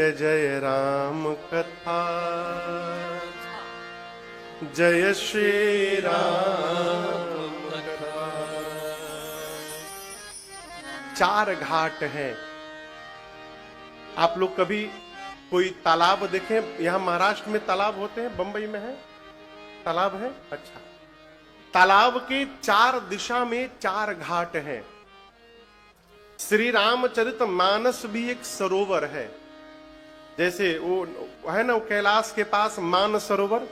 जय जय राम कथा, जय श्री राम कथा। 4 घाट हैं। आप लोग कभी कोई तालाब देखें? यहां महाराष्ट्र में तालाब होते हैं, बंबई में है तालाब है। अच्छा, तालाब के 4 दिशा में 4 घाट हैं। श्री रामचरित मानस भी एक सरोवर है। जैसे वो है ना, कैलाश के पास मान सरोवर,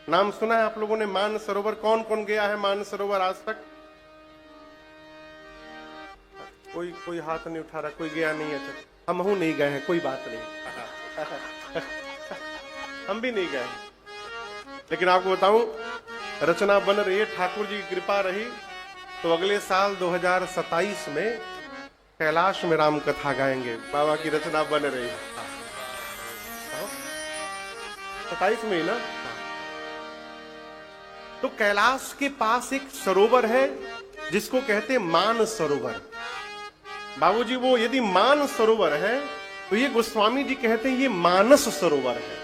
नाम सुना है आप लोगों ने? मान सरोवर कौन कौन गया है मान सरोवर आज तक? कोई हाथ नहीं उठा रहा, कोई गया नहीं है। हम नहीं गए हैं, कोई बात नहीं। हम भी नहीं गए, लेकिन आपको बताऊं, रचना बन रही है, ठाकुर जी की कृपा रही तो अगले साल 2027 में कैलाश में राम कथा गाएंगे। बाबा की रचना बन रही है 27 में ही ना। तो कैलाश के पास एक सरोवर है जिसको कहते हैं मान सरोवर। बाबूजी, वो यदि मान सरोवर है तो ये गोस्वामी जी कहते हैं ये मानस सरोवर है।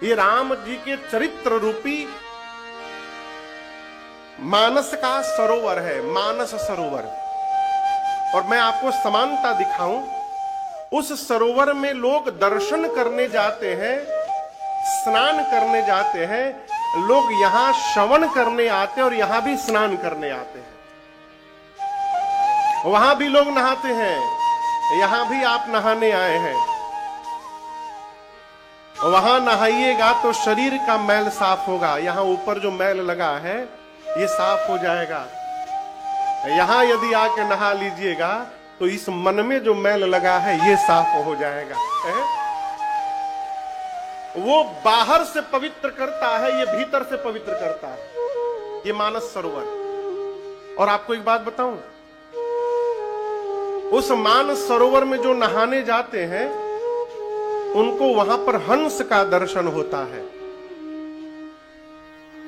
ये राम जी के चरित्र रूपी मानस का सरोवर है, मानस सरोवर। और मैं आपको समानता दिखाऊं, उस सरोवर में लोग दर्शन करने जाते हैं, स्नान करने जाते हैं, लोग यहां श्रवण करने आते हैं और यहां भी स्नान करने आते हैं। वहां भी लोग नहाते हैं, यहां भी आप नहाने आए हैं। वहां नहाइएगा तो शरीर का मैल साफ होगा। यहां ऊपर जो मैल लगा है ये साफ हो जाएगा। यहां यदि आके नहा लीजिएगा तो इस मन में जो मैल लगा है ये साफ हो जाएगा। वो बाहर से पवित्र करता है, ये भीतर से पवित्र करता है, ये मानस सरोवर। और आपको एक बात बताऊं, उस मानस सरोवर में जो नहाने जाते हैं उनको वहां पर हंस का दर्शन होता है।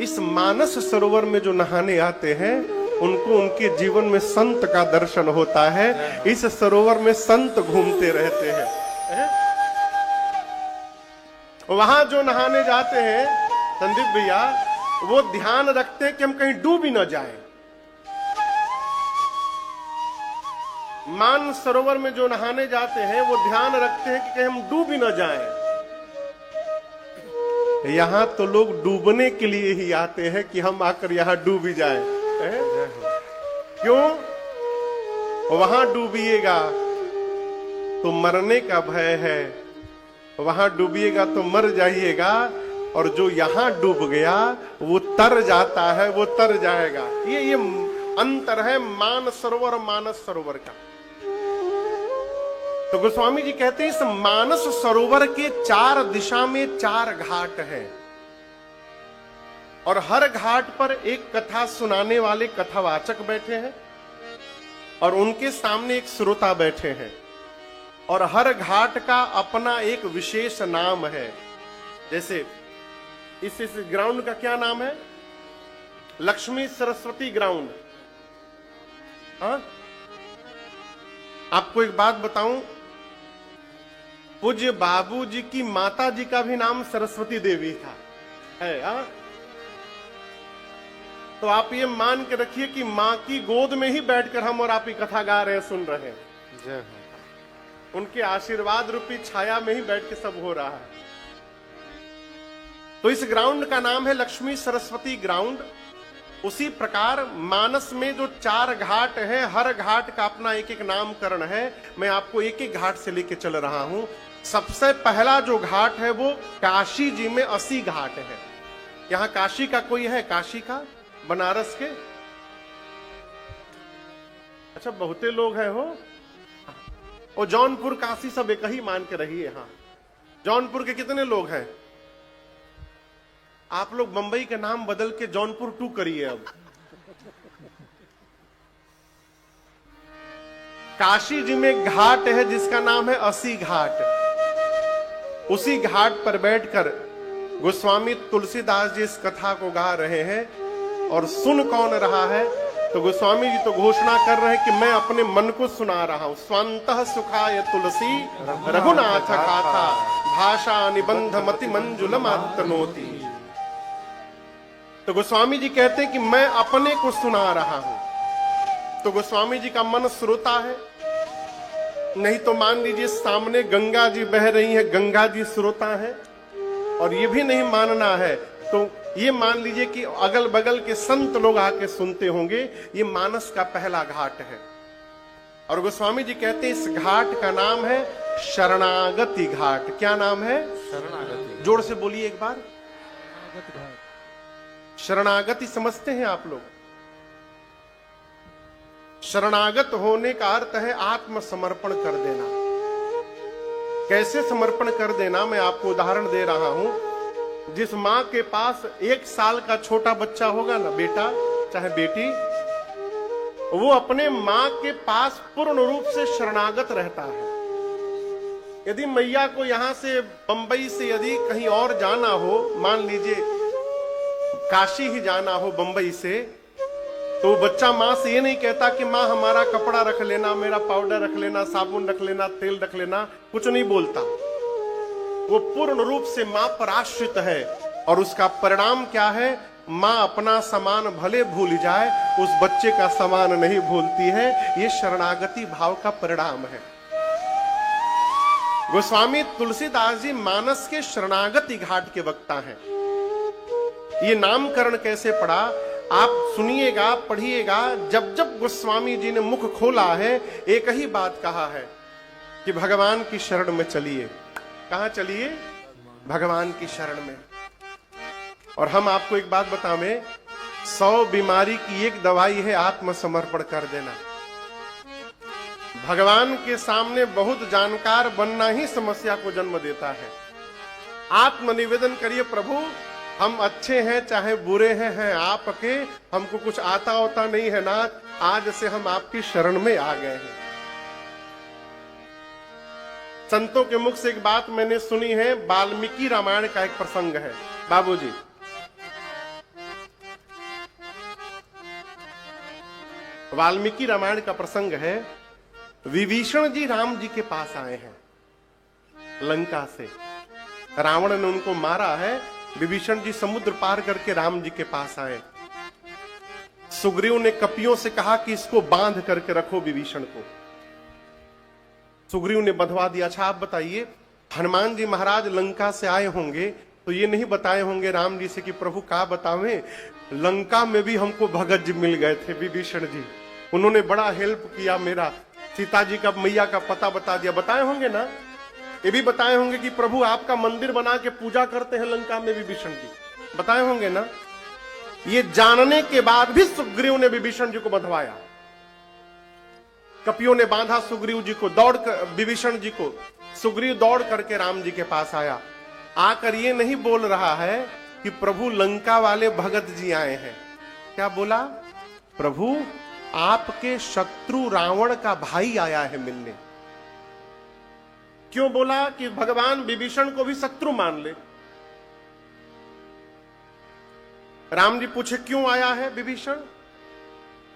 इस मानस सरोवर में जो नहाने आते हैं उनको उनके जीवन में संत का दर्शन होता है। इस सरोवर में संत घूमते रहते हैं। वहां जो नहाने जाते हैं संदीप भैया, वो ध्यान रखते हैं कि हम कहीं डूब ही न जाएं। मान सरोवर में जो नहाने जाते हैं वो ध्यान रखते हैं कि कहीं हम डूब ही न जाएं। यहां तो लोग डूबने के लिए ही आते हैं कि हम आकर यहां डूब ही जाएं। क्यों? वहां डूबिएगा तो मरने का भय है, वहां डूबिएगा तो मर जाइएगा, और जो यहां डूब गया वो तर जाता है, वो तर जाएगा। ये अंतर है मान सरोवर और मानस सरोवर का। तो गोस्वामी जी कहते हैं इस मानस सरोवर के 4 दिशा में 4 घाट हैं, और हर घाट पर एक कथा सुनाने वाले कथावाचक बैठे हैं और उनके सामने एक श्रोता बैठे हैं। और हर घाट का अपना एक विशेष नाम है। जैसे इस ग्राउंड का क्या नाम है? लक्ष्मी सरस्वती ग्राउंड। हाँ, आपको एक बात बताऊं, पूज्य बाबूजी की माता जी का भी नाम सरस्वती देवी था, है। हाँ, तो आप ये मान के रखिए कि मां की गोद में ही बैठकर हम और आप ही कथा गा रहे हैं, सुन रहे हैं। जय हो। उनके आशीर्वाद रूपी छाया में ही बैठ के सब हो रहा है। तो इस ग्राउंड का नाम है लक्ष्मी सरस्वती ग्राउंड। उसी प्रकार मानस में जो 4 घाट हैं, हर घाट का अपना एक एक नामकरण है। मैं आपको एक एक घाट से लेके चल रहा हूं। सबसे पहला जो घाट है वो काशी जी में 80 घाट है। यहां काशी का कोई है? काशी का, बनारस के? अच्छा, बहुते लोग हैं हो। और जौनपुर काशी सब एक ही मान के रहिए। हाँ, जौनपुर के कितने लोग हैं? आप लोग बंबई के नाम बदल के जौनपुर 2 करिए अब। काशी जी में घाट है जिसका नाम है 80 घाट। उसी घाट पर बैठकर गोस्वामी तुलसीदास जी इस कथा को गा रहे हैं। और सुन कौन रहा है? तो गोस्वामी जी तो घोषणा कर रहे हैं कि मैं अपने मन को सुना रहा हूं। स्वांतः सुखाय तुलसी रघुनाथ गाथा भाषा निबंध मति मंजुल मातनोति। तो गोस्वामी जी कहते हैं कि मैं अपने को सुना रहा हूं। तो गोस्वामी जी का मन श्रोता है, नहीं तो मान लीजिए सामने गंगा जी बह रही है, गंगा जी श्रोता है, और ये भी नहीं मानना है तो ये मान लीजिए कि अगल बगल के संत लोग आके सुनते होंगे। ये मानस का पहला घाट है। और गोस्वामी जी कहते हैं इस घाट का नाम है शरणागति घाट। क्या नाम है? शरणागति। जोर से बोलिए एक बार। शरणागति समझते हैं आप लोग? शरणागत होने का अर्थ है आत्मसमर्पण कर देना। कैसे समर्पण कर देना, मैं आपको उदाहरण दे रहा हूं। जिस मां के पास 1 साल का छोटा बच्चा होगा ना, बेटा चाहे बेटी, वो अपने मां के पास पूर्ण रूप से शरणागत रहता है। यदि मैया को यहां से बंबई से यदि कहीं और जाना हो, मान लीजिए काशी ही जाना हो बंबई से, तो बच्चा मां से ये नहीं कहता कि मां हमारा कपड़ा रख लेना, मेरा पाउडर रख लेना, साबुन रख लेना, तेल रख लेना, कुछ नहीं बोलता। वो पूर्ण रूप से मां पर आश्रित है। और उसका परिणाम क्या है? मां अपना सामान भले भूल जाए, उस बच्चे का सामान नहीं भूलती है। ये शरणागति भाव का परिणाम है। गोस्वामी तुलसीदास जी मानस के शरणागति घाट के वक्ता हैं। ये नामकरण कैसे पड़ा आप सुनिएगा, पढ़िएगा। जब जब गोस्वामी जी ने मुख खोला है, एक ही बात कहा है कि भगवान की शरण में चलिए। कहां चलिए? भगवान की शरण में। और हम आपको एक बात बतावें, 100 बीमारी की एक दवाई है आत्मसमर्पण कर देना। भगवान के सामने बहुत जानकार बनना ही समस्या को जन्म देता है। आत्मनिवेदन करिए, प्रभु हम अच्छे हैं चाहे बुरे हैं आपके, हमको कुछ आता होता नहीं है ना, आज से हम आपकी शरण में आ गए हैं। संतों के मुख से एक बात मैंने सुनी है, वाल्मीकि रामायण का एक प्रसंग है। बाबूजी, वाल्मीकि रामायण का प्रसंग है। विभीषण जी राम जी के पास आए हैं लंका से। रावण ने उनको मारा है। विभीषण जी समुद्र पार करके राम जी के पास आए। सुग्रीव ने कपियों से कहा कि इसको बांध करके रखो विभीषण को। सुग्रीव ने बंधवा दिया। अच्छा आप बताइए, हनुमान जी महाराज लंका से आए होंगे तो ये नहीं बताए होंगे राम जी से कि प्रभु का बतावें, लंका में भी हमको भगत जी मिल गए थे विभीषण जी, उन्होंने बड़ा हेल्प किया, मेरा सीता जी का मैया का पता बता दिया। बताए होंगे ना? ये भी बताए होंगे कि प्रभु आपका मंदिर बना के पूजा करते हैं लंका में विभीषण जी, बताए होंगे ना? ये जानने के बाद भी सुग्रीव ने विभीषण जी को बंधवाया। कपियों ने बांधा सुग्रीव जी को, दौड़ कर विभीषण जी को। सुग्रीव दौड़ करके राम जी के पास आया। आकर ये नहीं बोल रहा है कि प्रभु लंका वाले भगत जी आए हैं। क्या बोला? प्रभु आपके शत्रु रावण का भाई आया है मिलने। क्यों बोला कि भगवान विभीषण को भी शत्रु मान ले? राम जी पूछे क्यों आया है विभीषण?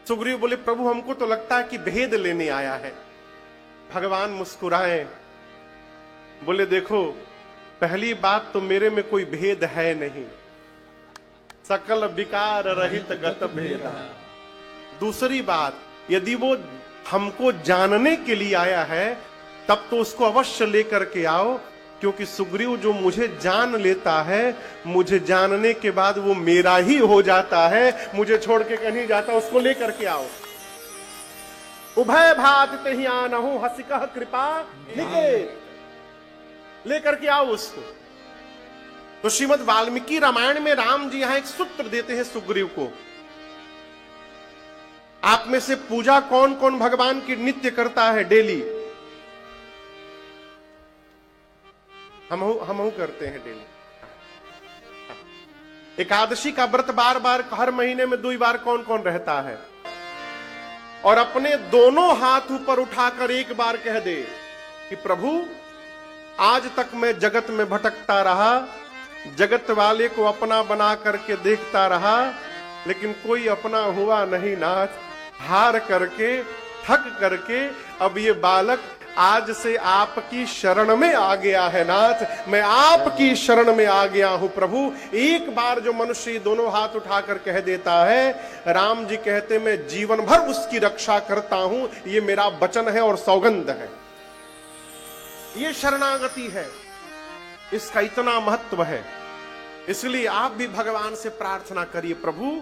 सुग्रीव बोले प्रभु हमको तो लगता है कि भेद लेने आया है। भगवान मुस्कुराए, बोले देखो पहली बात तो मेरे में कोई भेद है नहीं, सकल विकार रहित गत भेद। दूसरी बात, यदि वो हमको जानने के लिए आया है तब तो उसको अवश्य लेकर के आओ, क्योंकि सुग्रीव जो मुझे जान लेता है, मुझे जानने के बाद वो मेरा ही हो जाता है, मुझे छोड़ के कहीं जाता, उसको लेकर के आओ। उभय भात तहि आनहु हसिकह कृपा निकेत, लेकर के आओ उसको। तो श्रीमद् वाल्मीकि रामायण में राम जी यहां एक सूत्र देते हैं सुग्रीव को। आप में से पूजा कौन कौन भगवान की नित्य करता है डेली? हम करते हैं डेली। एकादशी का व्रत बार बार हर महीने में 2 बार कौन कौन रहता है? और अपने दोनों हाथ ऊपर उठाकर एक बार कह दे कि प्रभु आज तक मैं जगत में भटकता रहा, जगत वाले को अपना बना करके देखता रहा, लेकिन कोई अपना हुआ नहीं नाथ। हार करके, थक करके अब ये बालक आज से आपकी शरण में आ गया है। नाथ, मैं आपकी शरण में आ गया हूं प्रभु। एक बार जो मनुष्य दोनों हाथ उठाकर कह देता है, राम जी कहते मैं जीवन भर उसकी रक्षा करता हूं, ये मेरा वचन है और सौगंध है। ये शरणागति है, इसका इतना महत्व है। इसलिए आप भी भगवान से प्रार्थना करिए, प्रभु